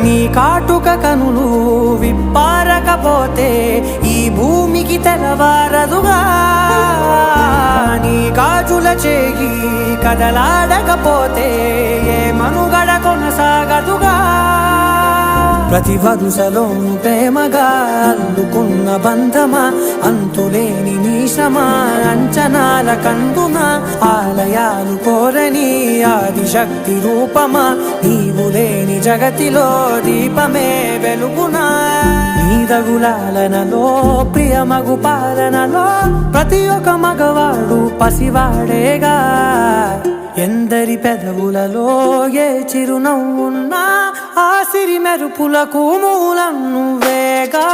నీ కాటుక కనులు విప్పారకపోతే ఈ భూమికి తెలవారదుగా నీ గాజుల చేయి కదలాడకపోతే ఏ మనుగడ కొనసాగదుగా ప్రతి వరుసలోను ప్రేమగా అల్లుకున్న బంధమా అంతులేని నీశమా అంచనాల కందున ఆలయాలు కోరని ఆదిశక్తి రూపమా నీవు లేని జగతిలో దీపమే వెలుగునా నీదగులాలనలో ప్రియమగు పాలనలో ప్రతి ఒక్క మగవాడు పసివాడేగా ఎందరి పెదవులలో ఏ చిరునవ్వున్నా ఆ సిరి మెరుపులకు మూలం నువ్వేగా